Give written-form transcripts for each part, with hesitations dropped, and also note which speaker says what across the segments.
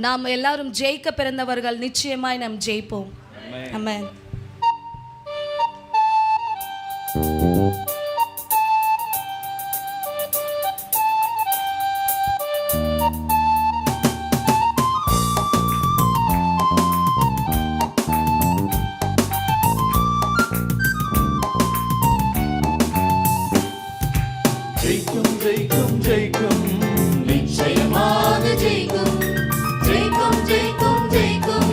Speaker 1: நாம் எல்லாரும் ஜெயிக்க பிறந்தவர்கள். நிச்சயமாய் நாம் ஜெயிப்போம். ஆமென்.
Speaker 2: ஜெயிக்கும் ஜெயிக்கும் ஜெயிக்கும் நிச்சயமாக ஜெயிக்கும். ஜெயிக்கும் ஜெயிக்கும் ஜெயிக்கும்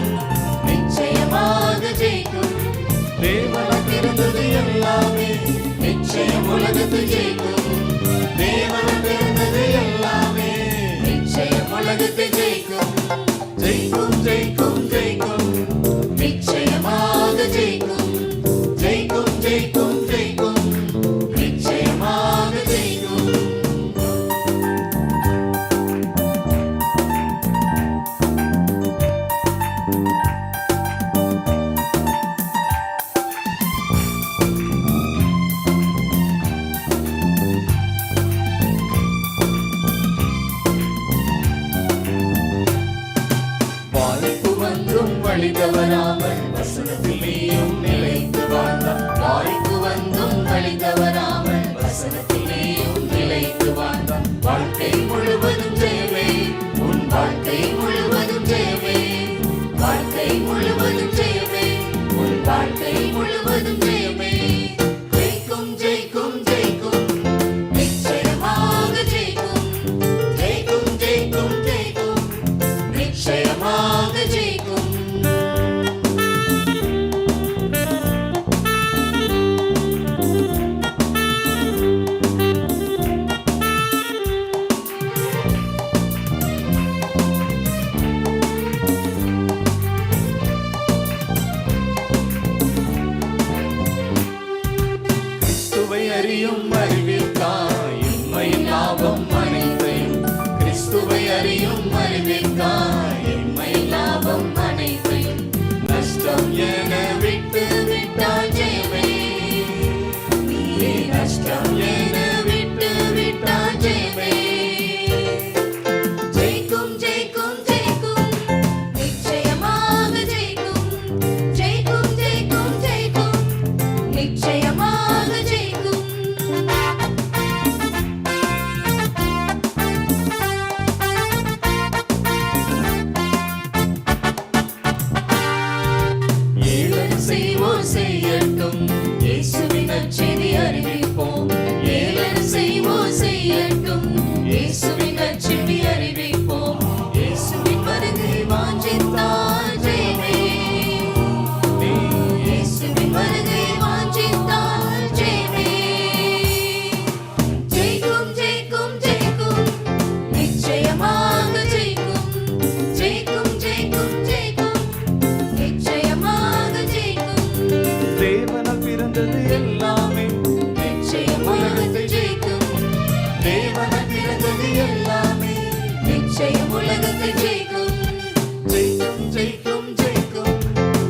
Speaker 2: நிச்சயமாக ஜெயிக்கும். தேவனுக்கு இருந்தது எல்லாமே நிச்சயம் உலகத்து ஜெயிக்கும். தேவனுக்கு இருந்தது எல்லாமே நிச்சயம் உலகத்து ஜெயிக்கும். ஜெயிக்கும் ஜெயிக்கும் ஜெயிக்கும் நிச்சயமாக ஜெயிக்கும். ஜெயிக்கும் ஜெயிக்கும் ஜெயிக்கும் நிச்சயமாக ஜெயிக்கும். வாய்ப்பு வந்தும் வழி தவறாமல் வசனத்தில் நீயும் நிலைத்து வாழ்ந்தார். வாய்ப்பு வந்தும் வழி தவறாமல் வசனத்தில் நீயும் நிலைத்து வாழ்ந்தார். வாழ்க்கை முழுவதும் ஜெயமே, உன் வாழ்க்கை முழுவதும் ஜெயமே. வாழ்க்கை முழுவதும் ஜெயமே, உன் வாழ்க்கை முழுவதும் ஜெயமே. ஜெயிக்கும் ஜெயிக்கும் ஜெயிக்கும் நிச்சயமாக ஜெயிக்கும். ஜெயிக்கும் ஜெயிக்கும் ஜெயிக்கும் நிச்சயமாக ஜெயிக்கும். கிறிஸ்துவை அறியும் அறிவிற்காய் இம்மையின் லாபம் அனைத்தையும். கிறிஸ்துவை அறியும் அறிவிற்காய் இம்மையின் லாபம் அனைத்தையும். நஷ்டம் என விட்டு விட்டால் ஜெயமே. நீ நஷ்டம் என விட்டு விட்டால் ஜெயமே. ஜெயிக்கும் ஜெயிக்கும்